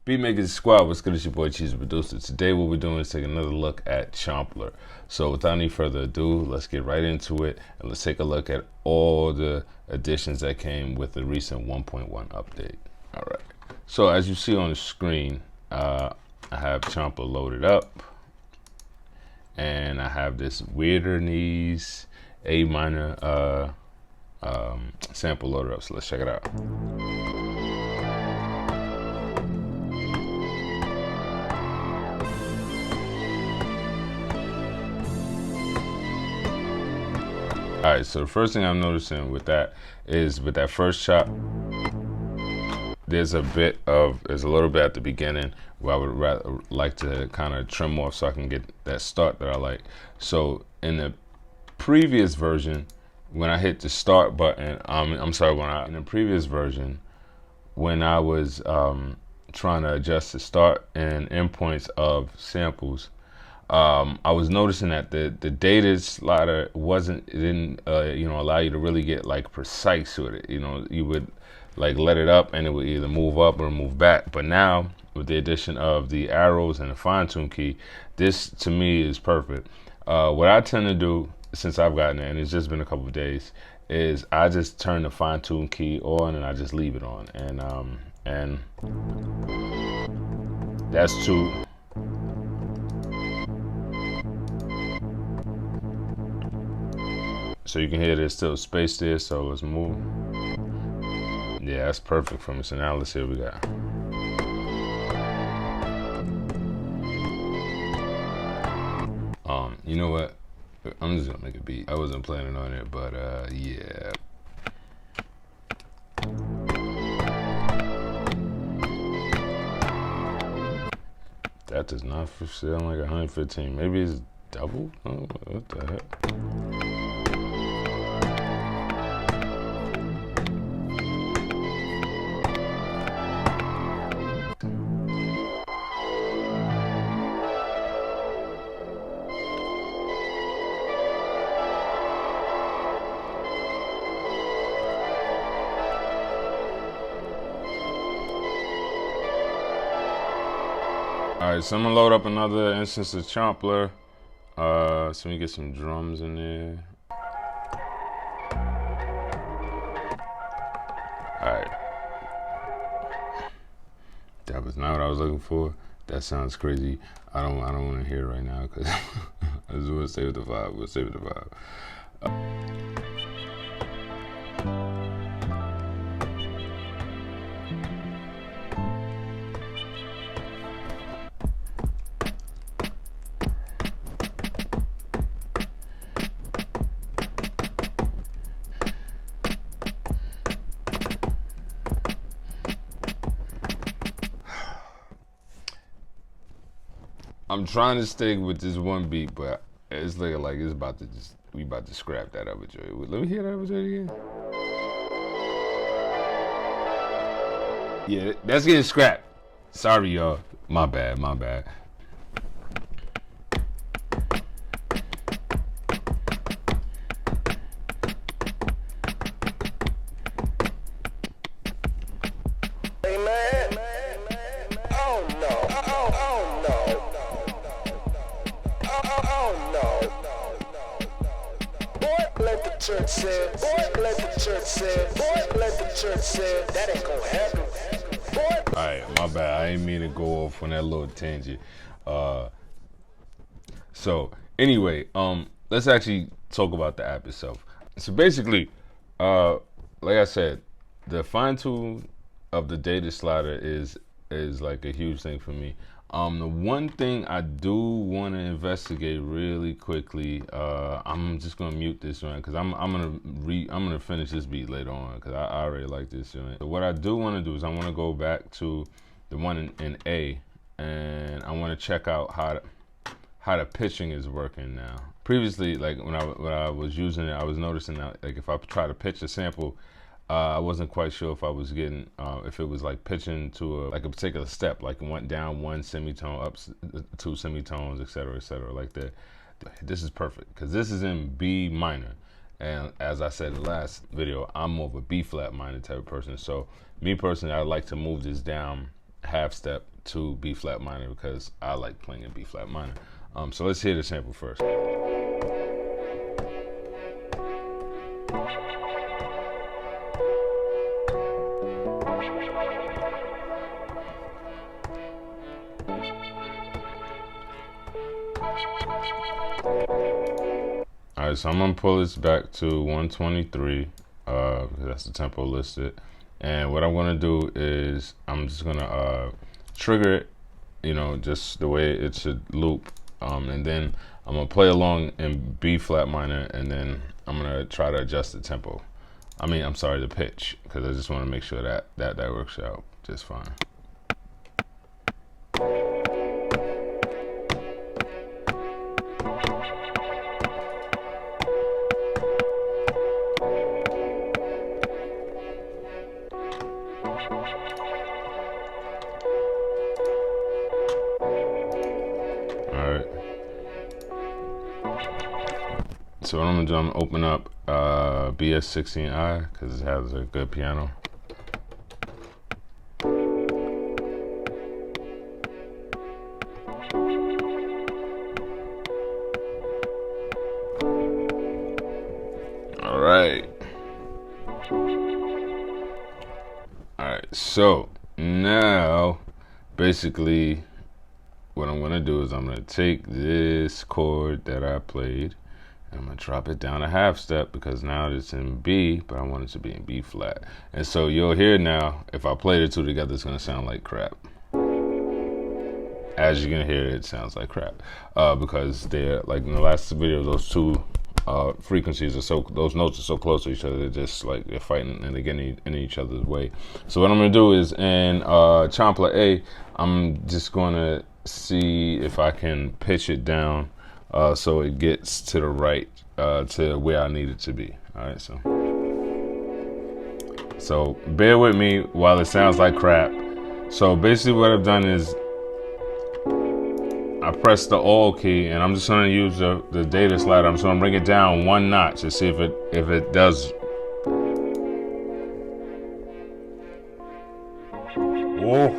Beatmakers Squad, what's good? It's your boy Cheese the Producer. Today what we're doing is taking another look at Chomplr. So without any further ado, let's get right into it and let's take a look at all the additions that came with the recent 1.1 update. All right. So as you see on the screen, I have Chomplr loaded up, and I have this Weirder Knees A minor sample loaded up. So let's check it out. All right, so the first thing I'm noticing with that is with that first chop, there's a little bit at the beginning where I would rather like to kind of trim off so I can get that start that I like. So in the previous version, when I hit the start button, in the previous version, when I was trying to adjust the start and end points of samples, I was noticing that the data slider didn't allow you to really get like precise with it. You know, you would like let it up and it would either move up or move back. But now with the addition of the arrows and the fine tune key, this to me is perfect. What I tend to do since I've gotten it, and it's just been a couple of days, is I just turn the fine tune key on and I just leave it on, and that's two. So you can hear there's still space there, so let's move. Yeah, that's perfect for me. So now let's see what we got. You know what? I'm just gonna make a beat. I wasn't planning on it, but yeah. That does not sound like 115. Maybe it's double? Oh, what the heck? All right, so I'm gonna load up another instance of Chomplr. So we get some drums in there. All right, that was not what I was looking for. That sounds crazy. I don't want to hear it right now because I just want to stay with the vibe. We'll stay with the vibe. I'm trying to stick with this one beat, but it's looking like it's about to we about to scrap that other joint. Let me hear that other joint again. Yeah, that's getting scrapped. Sorry, y'all. My bad, my bad. Let the church say, boy, let the church say, boy, let the church say, that ain't gonna happen. Boy. Alright, my bad. I didn't mean to go off on that little tangent. So anyway, let's actually talk about the app itself. So basically, like I said, the fine tune of the data slider is like a huge thing for me. The one thing I do want to investigate really quickly, I'm just gonna mute this one because I'm gonna finish this beat later on because I already like this joint. So what I do want to do is I want to go back to the one in A, and I want to check out how the pitching is working now. Previously, like when I was using it, I was noticing that like if I try to pitch a sample, I wasn't quite sure if I was getting, if it was like pitching to a particular step, like it went down one semitone, up two semitones, etc., like that. This is perfect because this is in B minor, and as I said in the last video, I'm more of a B flat minor type of person. So me personally, I like to move this down half step to B flat minor because I like playing in B flat minor. So let's hear the sample first. Alright, so I'm gonna pull this back to 123, because that's the tempo listed. And what I'm gonna do is I'm just gonna trigger it, you know, just the way it should loop. And then I'm gonna play along in B flat minor, and then I'm gonna try to adjust the tempo. I'm sorry, the pitch, because I just want to make sure that works out just fine. Alright. So what I'm gonna do, I'm gonna open up BS16i because it has a good piano. Alright. Alright, so now basically what I'm gonna do is I'm gonna take this chord that I played and I'm gonna drop it down a half step because now it's in B, but I want it to be in B flat. And so you'll hear now, if I play the two together, it's gonna sound like crap. As you're gonna hear, it sounds like crap because they're like in the last video, those two frequencies are those notes are so close to each other, they're just like they're fighting and they're getting in each other's way. So what I'm gonna do is in Chomplr A, I'm just gonna see if I can pitch it down so it gets to the right, to where I need it to be. All right, so bear with me while it sounds like crap. So basically what I've done is I pressed the all key and I'm just gonna use the data slider. I'm just gonna bring it down one notch to see if it does. Oh,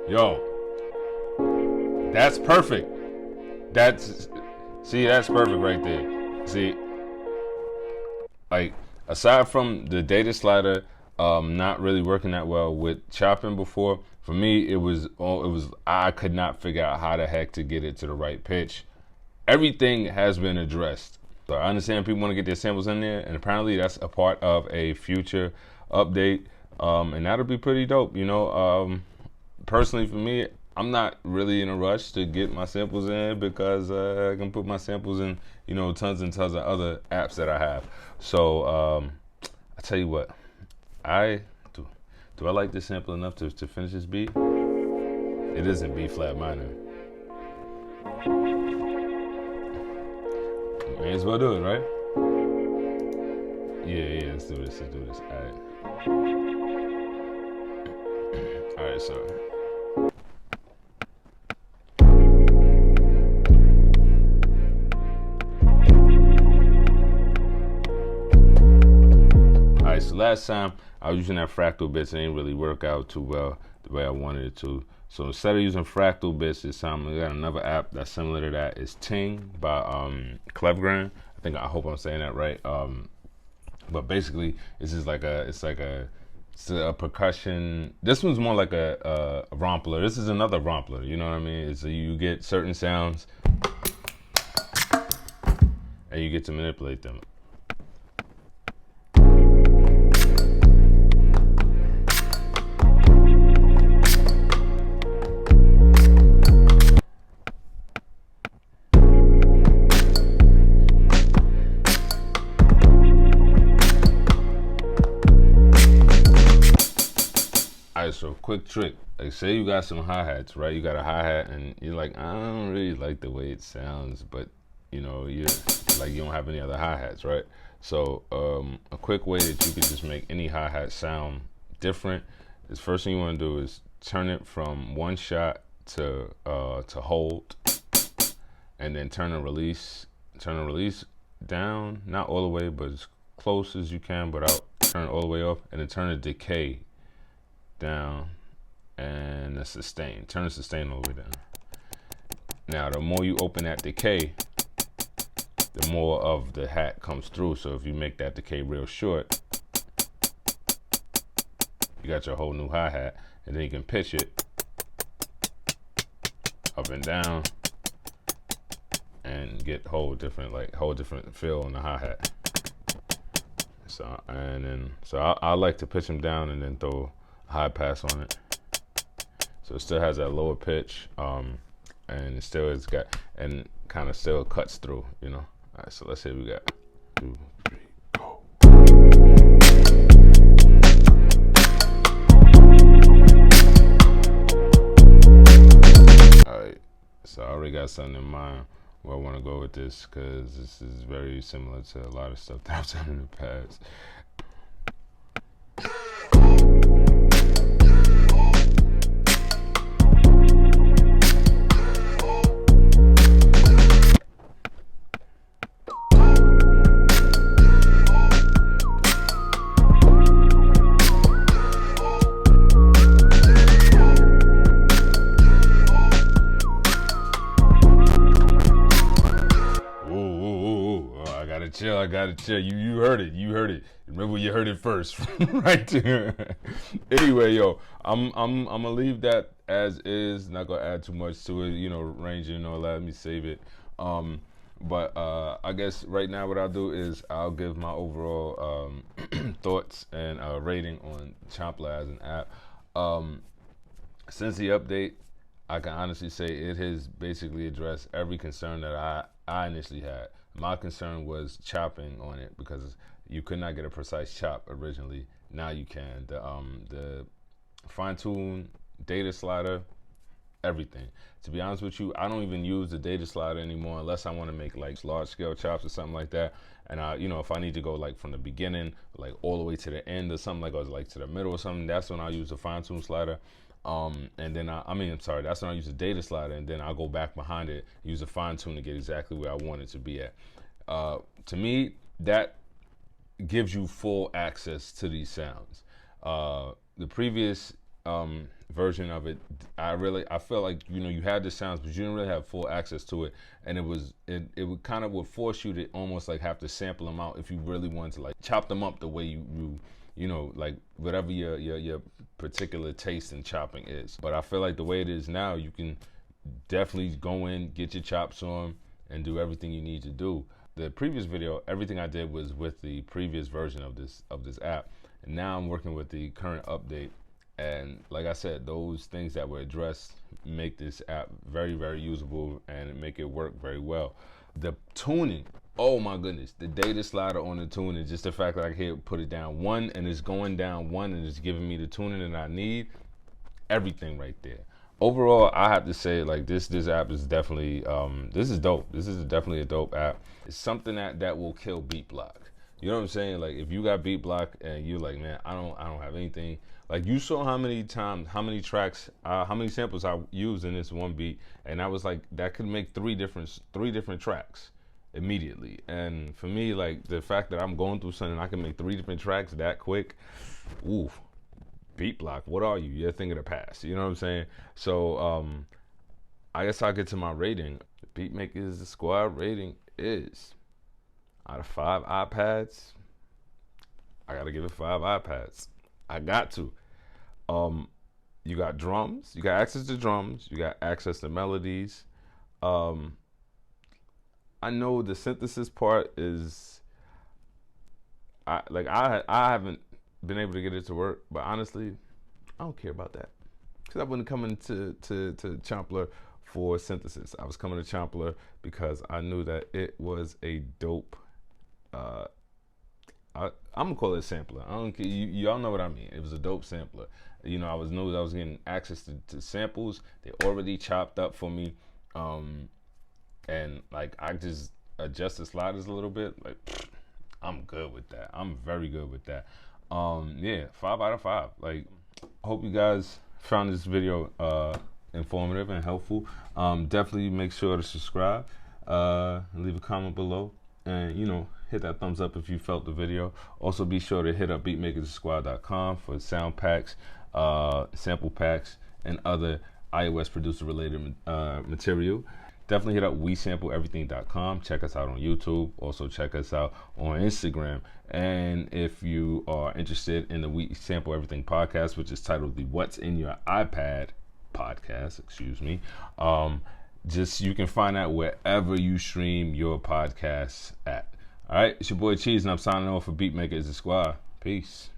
yo, that's perfect. That's perfect right there. See, like aside from the data slider not really working that well with chopping before, for me I could not figure out how the heck to get it to the right pitch. Everything has been addressed. So I understand people want to get their samples in there, and apparently that's a part of a future update, and that'll be pretty dope, you know. Personally for me, I'm not really in a rush to get my samples in because I can put my samples in, you know, tons and tons of other apps that I have. So I tell you what, do I like this sample enough to finish this beat? It is in B flat minor. May as well do it, right? Yeah, let's do this. All right, so. Alright, so last time I was using that fractal bits and it didn't really work out too well the way I wanted it to. So instead of using fractal bits this time, we got another app that's similar to that. It's Ting by Clevgran. I hope I'm saying that right. But basically, it's a percussion. This one's more like a rompler. This is another rompler. You know what I mean? It's you get certain sounds and you get to manipulate them. So quick trick, like say you got some hi-hats, right? You got a hi-hat and you're like, I don't really like the way it sounds, but you know, you don't have any other hi-hats, right? So a quick way that you can just make any hi-hat sound different is first thing you want to do is turn it from one shot to hold, and then turn the release down, not all the way, but as close as you can, but turn it all the way off, and then turn the decay down, and the sustain. Turn the sustain all the way down. Now, the more you open that decay, the more of the hat comes through. So if you make that decay real short, you got your whole new hi-hat, and then you can pitch it up and down and get whole different feel on the hi-hat. So I like to pitch them down and then throw a high pass on it. So it still has that lower pitch, and it still has got, and kind of still cuts through, you know. All right, so let's say we got 2, 3, go. All right, so I already got something in mind where I want to go with this, because this is very similar to a lot of stuff that I've done in the past. I gotta chill. You heard it. Remember, you heard it first, right there. Anyway, yo, I'm gonna leave that as is. Not gonna add too much to it. You know, ranging or let me save it. But I guess right now what I'll do is I'll give my overall thoughts and rating on Chomplr as an app. Since the update, I can honestly say it has basically addressed every concern that I initially had. My concern was chopping on it, because you could not get a precise chop originally. Now you can. The fine tune data slider, everything. To be honest with you, I don't even use the data slider anymore unless I want to make like large scale chops or something like that. And if I need to go like from the beginning, like all the way to the end or something, like, or like to the middle or something, that's when I use the fine tune slider. And then that's when I use the data slider, and then I'll go back behind it, use a fine tune to get exactly where I want it to be at. To me, that gives you full access to these sounds. The previous version of it, I felt like, you had the sounds, but you didn't really have full access to it, and it would kind of would force you to almost like have to sample them out if you really wanted to like chop them up the way you know, like whatever your particular taste in chopping is. But I feel like the way it is now, you can definitely go in, get your chops on, and do everything you need to do. The previous video, everything I did was with the previous version of this app, and now I'm working with the current update. And like I said, those things that were addressed make this app very, very usable and make it work very well. The tuning, oh my goodness, the data slider on the tuning, just the fact that I can put it down one and it's going down one and it's giving me the tuning that I need, everything right there. Overall, I have to say, like, this app is definitely, this is dope. This is definitely a dope app. It's something that will kill beat block. You know what I'm saying? Like, if you got beat block and you're like, man, I don't have anything. Like, you saw how many tracks, how many samples I used in this one beat, and I was like, that could make three different tracks immediately. And for me, like, the fact that I'm going through something, I can make 3 different tracks that quick, oof. Beat block, what are you? You're a thing of the past. You know what I'm saying? So I guess I'll get to my rating. The Beatmakeristhesquad rating is, out of 5 iPads, I gotta give it 5 iPads. I got to. You got drums, you got access to drums, you got access to melodies. I know the synthesis part is, I haven't been able to get it to work, but honestly, I don't care about that, because I wasn't coming to Chomplr for synthesis. I was coming to Chomplr because I knew that it was a dope, I'm gonna call it a sampler. I don't care, y'all know what I mean. It was a dope sampler. I knew that I was getting access to samples. They already chopped up for me, and like I just adjust the sliders a little bit. Like, I'm good with that. I'm very good with that. Yeah, 5 out of 5. Like, I hope you guys found this video informative and helpful. Definitely make sure to subscribe, and leave a comment below, and hit that thumbs up if you felt the video. Also, be sure to hit up beatmakeristhesquad.com for sound packs, sample packs, and other iOS producer related material. Definitely hit up WeSampleEverything.com. Check us out on YouTube. Also check us out on Instagram. And if you are interested in the We Sample Everything podcast, which is titled the What's in Your iPad podcast, just you can find that wherever you stream your podcasts at. All right, it's your boy Cheese, and I'm signing off for Beatmaker is the Squad. Peace.